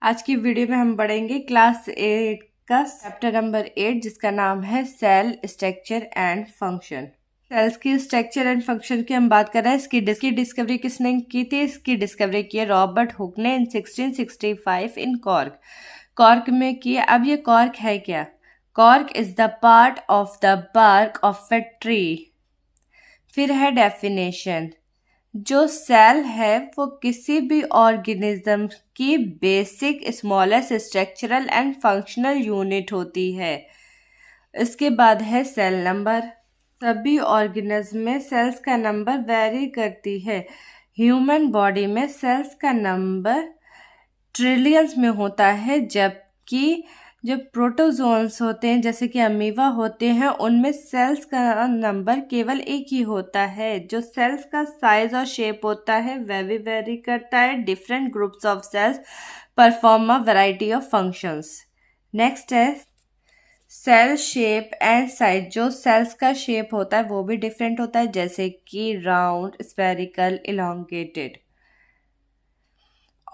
आज की वीडियो में हम पढ़ेंगे क्लास 8 का चैप्टर नंबर 8 जिसका नाम है cell structure and function. Cells की स्ट्रक्चर एंड फंक्शन की हम बात कर रहे हैं। इसकी डिस्कवरी किसने की थी? इसकी डिस्कवरी की रॉबर्ट हुक ने इन 1665 इन कॉर्क कॉर्क में की। अब ये कॉर्क है क्या? Cork is the part of the bark of a tree. फिर है डेफिनेशन। जो सेल है वो किसी भी ऑर्गेनिज्म की basic smallest structural and functional unit होती है। इसके बाद है सेल नंबर। सभी ऑर्गेनिज्म में सेल्स का नंबर वेरी करती है। ह्यूमन बॉडी में सेल्स का नंबर ट्रिलियंस में होता है, जबकि जो प्रोटोजोन्स होते हैं जैसे कि अमीबा होते हैं उनमें सेल्स का नंबर केवल एक ही होता है। जो सेल्स का साइज और शेप होता है वह भी वेरी करता है। Different groups of cells perform a variety of functions. Next है सेल शेप एंड साइज। जो सेल्स का शेप होता है वो भी डिफरेंट होता है, जैसे कि राउंड, स्फेरिकल, इलोंगेटेड,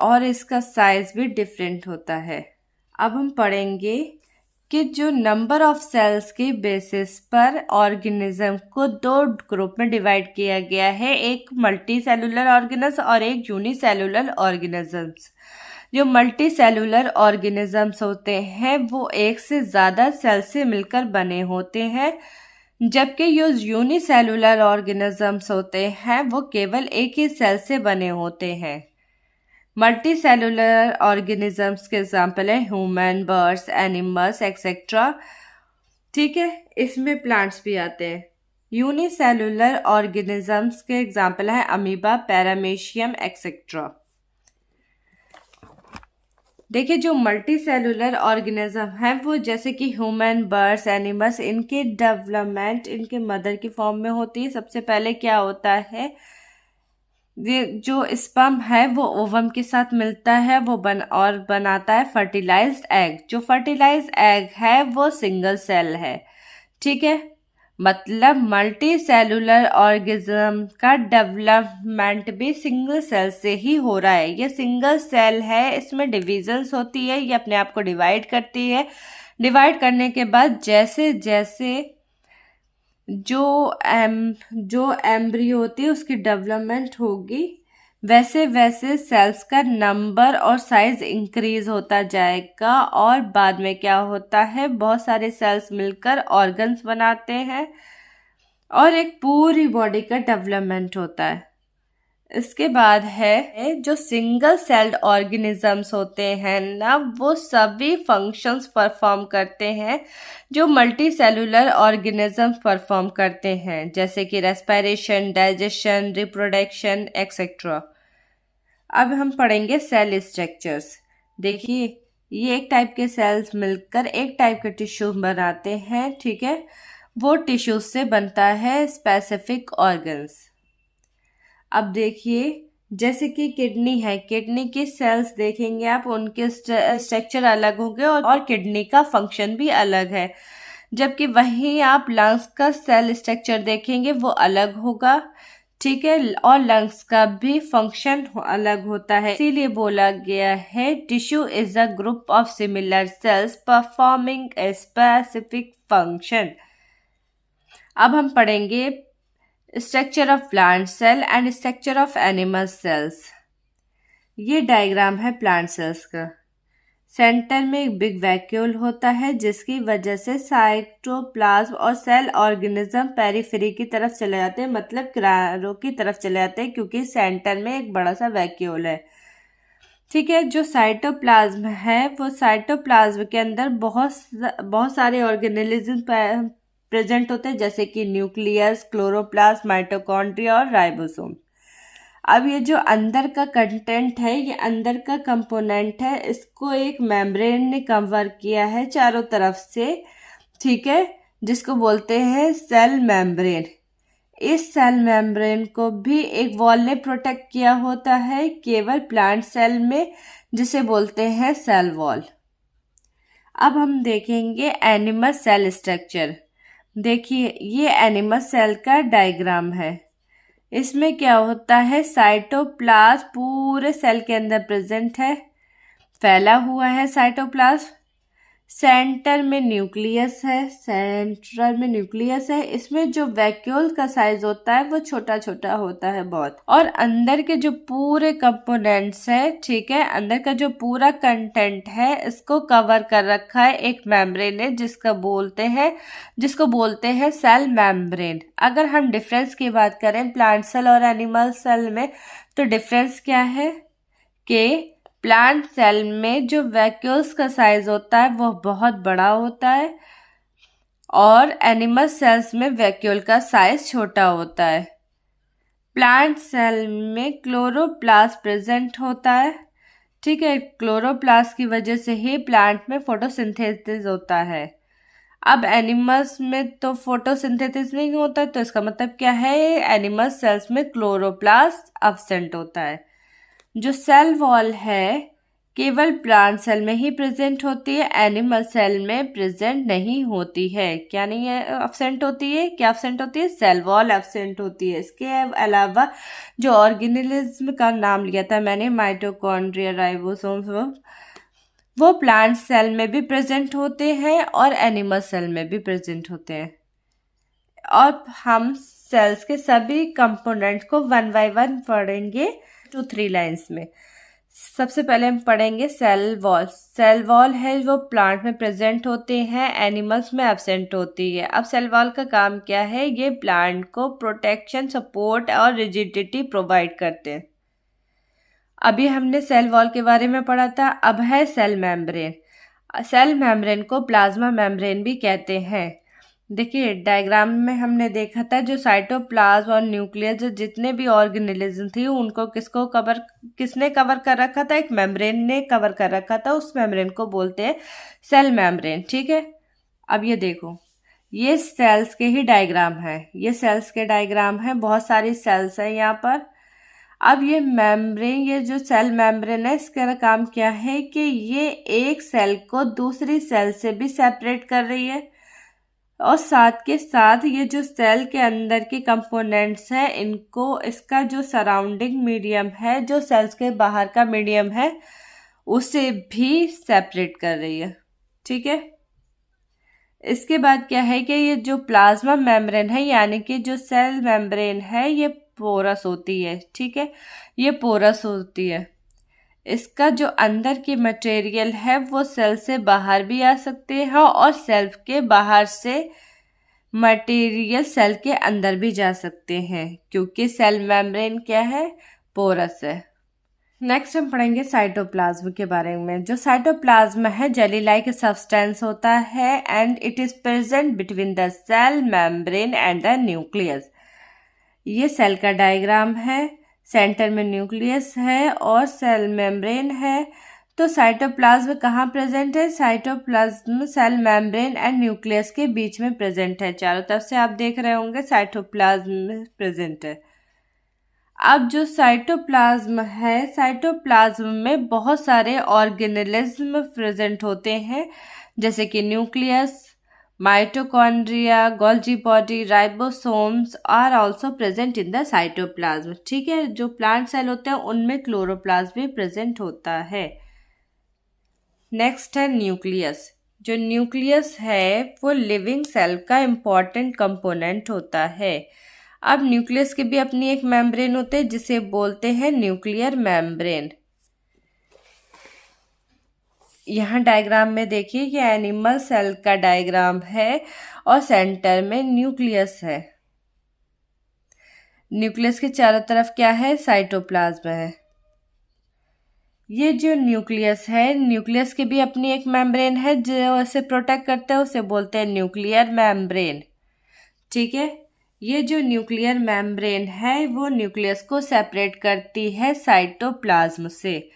और इसका साइज भी डिफरेंट होता है। अब हम पढ़ेंगे कि जो नंबर ऑफ सेल्स के बेसिस पर ऑर्गेनिज्म को दो ग्रुप में डिवाइड किया गया है, एक मल्टी सेलुलर ऑर्गेनिज्म और एक यूनिसेलुलर ऑर्गेनिजम्स। जो मल्टी सेलुलर ऑर्गेनिजम्स होते हैं वो एक से ज़्यादा सेल से मिलकर बने होते हैं, जबकि जो यूनिसेलुलर ऑर्गेनिजम्स होते हैं वो केवल एक ही सेल से बने होते हैं। मल्टी सेलुलर ऑर्गेनिजम्स के एग्जाम्पल है ह्यूमन, बर्ड्स, एनिमल्स एक्सेट्रा। ठीक है, इसमें प्लांट्स भी आते हैं। यूनिसेलुलर ऑर्गेनिजम्स के एग्जाम्पल है अमीबा, पैरामीशियम एक्सेट्रा। देखिए, जो मल्टी सेलुलर ऑर्गेनिज्म है वो जैसे कि ह्यूमन, बर्ड्स, एनिमल्स, इनके डेवलपमेंट इनके मदर की फॉर्म में होती है। सबसे पहले क्या होता है, ये जो स्पर्म है वो ओवम के साथ मिलता है, वो बनाता है फर्टिलाइज्ड एग। जो फर्टिलाइज्ड एग है वो सिंगल सेल है। ठीक है, मतलब मल्टी सेलुलर ऑर्गेनिज्म का डेवलपमेंट भी सिंगल सेल से ही हो रहा है। ये सिंगल सेल है, इसमें डिविजन्स होती है, ये अपने आप को डिवाइड करती है। डिवाइड करने के बाद जैसे जैसे जो एम्ब्रियो होती है उसकी डेवलपमेंट होगी, वैसे वैसे सेल्स का नंबर और साइज इंक्रीज होता जाएगा, और बाद में क्या होता है, बहुत सारे सेल्स मिलकर ऑर्गन्स बनाते हैं और एक पूरी बॉडी का डेवलपमेंट होता है। इसके बाद है जो सिंगल सेल्ड ऑर्गेनिजम्स होते हैं ना, वो सभी फंक्शंस परफॉर्म करते हैं जो मल्टी सेलुलर ऑर्गेनिजम्स परफॉर्म करते हैं, जैसे कि रेस्पिरेशन, डाइजेशन, रिप्रोडक्शन एक्सेट्रा। अब हम पढ़ेंगे सेल स्ट्रक्चर्स। देखिए, ये एक टाइप के सेल्स मिलकर एक टाइप के टिश्यू बनाते हैं। ठीक है, वो टिश्यू से बनता है स्पेसिफिक ऑर्गन्स। अब देखिए, जैसे कि किडनी है, किडनी की सेल्स देखेंगे आप, उनके स्ट्रक्चर अलग होंगे और किडनी का फंक्शन भी अलग है, जबकि वहीं आप लंग्स का सेल स्ट्रक्चर देखेंगे वो अलग होगा। ठीक है, और लंग्स का भी फंक्शन अलग होता है। इसीलिए बोला गया है tissue is a group of similar cells performing a specific function. अब हम पढ़ेंगे structure of plant cell and structure of animal cells. ये डायग्राम है प्लांट सेल्स का। सेंटर में एक बिग वैक्यूल होता है जिसकी वजह से साइटोप्लाज्म और सेल ऑर्गेनिज्म पेरिफेरी की तरफ चले जाते हैं, मतलब किनारों की तरफ चले जाते हैं, क्योंकि सेंटर में एक बड़ा सा वैक्यूल है। ठीक है, जो साइटोप्लाज्म है वो साइटोप्लाज्म के अंदर बहुत सारे ऑर्गेनिज्म प्रेजेंट होते हैं, जैसे कि न्यूक्लियस, क्लोरोप्लास्ट, माइटोकॉन्ड्रिया और राइबोसोम। अब ये जो अंदर का कंटेंट है, ये अंदर का कंपोनेंट है, इसको एक मेम्ब्रेन ने कवर किया है चारों तरफ से। ठीक है, जिसको बोलते हैं सेल मेम्ब्रेन। इस सेल मेम्ब्रेन को भी एक वॉल ने प्रोटेक्ट किया होता है केवल प्लांट सेल में, जिसे बोलते हैं सेल वॉल। अब हम देखेंगे एनिमल सेल स्ट्रक्चर। देखिए, ये एनिमल सेल का डायग्राम है। इसमें क्या होता है, साइटोप्लाज्म पूरे सेल के अंदर प्रेजेंट है। फैला हुआ है साइटोप्लाज्म। सेंटर में न्यूक्लियस है, इसमें जो वैक्यूल का साइज होता है वो छोटा छोटा होता है बहुत, और अंदर के जो पूरे कंपोनेंट्स है, ठीक है, अंदर का जो पूरा कंटेंट है इसको कवर कर रखा है एक मेम्ब्रेन ने, जिसको बोलते हैं सेल मेम्ब्रेन। अगर हम डिफरेंस की बात करें प्लांट सेल और एनिमल सेल में, तो डिफरेंस क्या है कि प्लांट सेल में जो वैक्यूल्स का साइज होता है वो बहुत बड़ा होता है, और एनिमल सेल्स में वैक्यूल का साइज छोटा होता है। प्लांट सेल में क्लोरोप्लास्ट प्रेजेंट होता है, ठीक है, क्लोरोप्लास्ट की वजह से ही प्लांट में फोटोसिंथेसिस होता है। अब एनिमल्स में तो फोटोसिंथेसिस नहीं होता है, तो इसका मतलब क्या है, एनिमल सेल्स में क्लोरोप्लास्ट एब्सेंट होता है। जो सेल वॉल है केवल प्लांट सेल में ही प्रेजेंट होती है, एनिमल सेल में प्रेजेंट नहीं होती है। क्या नहीं है, एब्सेंट होती है, क्या एब्सेंट होती है, सेल वॉल एब्सेंट होती है। इसके अलावा जो ऑर्गेनिज्म का नाम लिया था मैंने, माइटोकॉन्ड्रिया, राइबोसोम्स, वो प्लांट सेल में भी प्रेजेंट होते हैं और एनिमल सेल में भी प्रेजेंट होते हैं। और हम सेल्स के सभी कंपोनेंट को 1 बाय 1 पढ़ेंगे 2-3 लाइंस में। सबसे पहले हम पढ़ेंगे सेल वॉल। सेल वॉल है वो प्लांट में प्रेजेंट होते हैं, एनिमल्स में एब्सेंट होती है। अब सेल वॉल का काम क्या है, ये प्लांट को प्रोटेक्शन, सपोर्ट और रिजिडिटी प्रोवाइड करते हैं। अभी हमने सेल वॉल के बारे में पढ़ा था, अब है सेल मेम्ब्रेन। सेल मेम्ब्रेन को प्लाज्मा मेम्ब्रेन भी कहते हैं। देखिए डायग्राम में हमने देखा था जो साइटोप्लाज्म और न्यूक्लियस, जो जितने भी ऑर्गेनिज्म थी उनको किसने कवर कर रखा था, एक मेम्ब्रेन ने कवर कर रखा था। उस मेम्ब्रेन को बोलते हैं सेल मेम्ब्रेन, ठीक है। अब ये देखो, ये सेल्स के ही डायग्राम है, ये सेल्स के डायग्राम है, बहुत सारी सेल्स हैं यहाँ पर। अब ये मेम्ब्रेन, ये जो सेल मेम्ब्रेन है, इसका काम क्या है कि ये एक सेल को दूसरी सेल से भी सेपरेट कर रही है, और साथ के साथ ये जो सेल के अंदर के कंपोनेंट्स हैं इनको, इसका जो सराउंडिंग मीडियम है, जो सेल्स के बाहर का मीडियम है, उसे भी सेपरेट कर रही है, ठीक है। इसके बाद क्या है कि ये जो प्लाज्मा मेम्ब्रेन है, यानी कि जो सेल मेम्ब्रेन है, ये पोरस होती है, ठीक है, ये पोरस होती है। इसका जो अंदर की मटेरियल है वो सेल से बाहर भी आ सकते हैं, और सेल के बाहर से मटेरियल सेल के अंदर भी जा सकते हैं, क्योंकि सेल मेम्ब्रेन क्या है, पोरस है। नेक्स्ट हम पढ़ेंगे साइटोप्लाज्म के बारे में। जो साइटोप्लाज्म है जेली लाइक सब्सटेंस होता है, and it is present between the cell membrane and the nucleus. ये सेल का डायग्राम है, सेंटर में न्यूक्लियस है और सेल मेम्ब्रेन है। तो साइटोप्लाज्म कहाँ प्रेजेंट है, cytoplasm cell membrane and nucleus के बीच में प्रेजेंट है। चारों तरफ से आप देख रहे होंगे साइटोप्लाज्म प्रेजेंट है। अब जो साइटोप्लाज्म है, साइटोप्लाज्म में बहुत सारे ऑर्गेनिज्म प्रेजेंट होते हैं, जैसे कि nucleus, mitochondria, Golgi body, ribosomes are also present in the cytoplasm, ठीक है। जो प्लांट सेल होते हैं उनमें क्लोरोप्लास्ट भी प्रेजेंट होता है। नेक्स्ट है न्यूक्लियस। जो न्यूक्लियस है वो लिविंग सेल का इम्पॉर्टेंट कंपोनेंट होता है। अब न्यूक्लियस के भी अपनी एक मेम्ब्रेन होते हैं जिसे बोलते हैं न्यूक्लियर मेम्ब्रेन। यहाँ डायग्राम में देखिए कि एनिमल सेल का डायग्राम है और सेंटर में न्यूक्लियस है। न्यूक्लियस के चारों तरफ क्या है, साइटोप्लाज्म है। ये जो न्यूक्लियस है, न्यूक्लियस की भी अपनी एक मेम्ब्रेन है जो उसे प्रोटेक्ट करता है, उसे बोलते हैं न्यूक्लियर मेम्ब्रेन, ठीक है। ये जो न्यूक्लियर मेम्ब्रेन है वो न्यूक्लियस को सेपरेट करती है साइटोप्लाज्म से,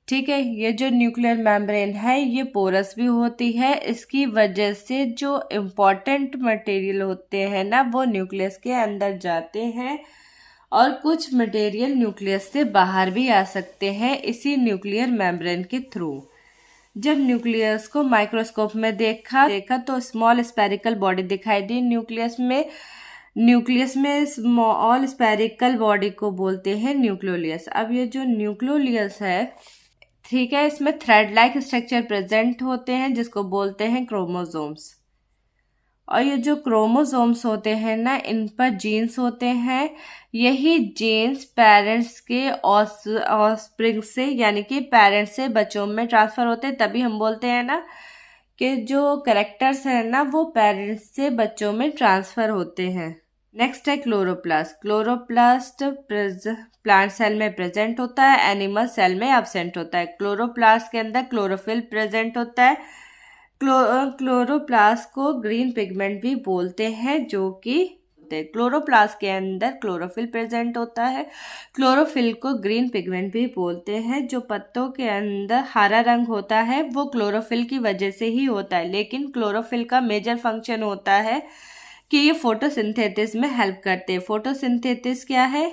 ठीक है। ये जो न्यूक्लियर मेम्ब्रेन है ये पोरस भी होती है, इसकी वजह से जो इम्पॉर्टेंट मटेरियल होते हैं ना वो न्यूक्लियस के अंदर जाते हैं, और कुछ मटेरियल न्यूक्लियस से बाहर भी आ सकते हैं इसी न्यूक्लियर मेम्ब्रेन के थ्रू। जब न्यूक्लियस को माइक्रोस्कोप में देखा तो स्मॉल स्फेरिकल बॉडी दिखाई दी न्यूक्लियस में स्मॉल स्फेरिकल बॉडी को बोलते हैं न्यूक्लियोलियस। अब ये जो न्यूक्लियोलियस है ठीक है, इसमें थ्रेड लाइक स्ट्रक्चर प्रेजेंट होते हैं जिसको बोलते हैं क्रोमोसोम्स। और ये जो क्रोमोसोम्स होते हैं ना, इन पर जीन्स होते हैं। यही जीन्स पेरेंट्स के ऑफस्प्रिंग से यानी कि पेरेंट्स से बच्चों में ट्रांसफर होते हैं। तभी हम बोलते हैं ना कि जो कैरेक्टर्स हैं ना वो पेरेंट्स से बच्चों में ट्रांसफर होते हैं। नेक्स्ट है क्लोरोप्लास्ट। क्लोरोप्लास्ट प्लांट सेल में प्रेजेंट होता है, एनिमल सेल में एब्सेंट होता है। क्लोरोप्लास्ट के अंदर क्लोरोफिल प्रेजेंट होता है। क्लोरोप्लास्ट को ग्रीन पिगमेंट भी बोलते हैं, जो कि क्लोरोप्लास्ट के अंदर क्लोरोफिल प्रेजेंट होता है। क्लोरोफिल को ग्रीन पिगमेंट भी बोलते हैं। जो पत्तों के अंदर हरा रंग होता है वो क्लोरोफिल की वजह से ही होता है, लेकिन क्लोरोफिल का मेजर फंक्शन होता है कि ये फोटोसिंथेसिस में हेल्प करते हैं। फोटोसिंथेसिस क्या है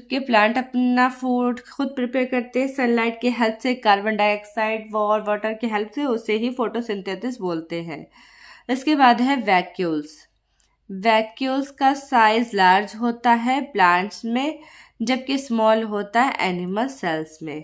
कि प्लांट अपना फूड खुद प्रिपेयर करते हैं सनलाइट की हेल्प से, कार्बन डाइऑक्साइड और वाटर की हेल्प से, उसे ही फोटोसिंथेसिस बोलते हैं। इसके बाद है वैक्यूल्स। वैक्यूल्स का साइज लार्ज होता है प्लांट्स में, जबकि स्मॉल होता है एनिमल सेल्स में।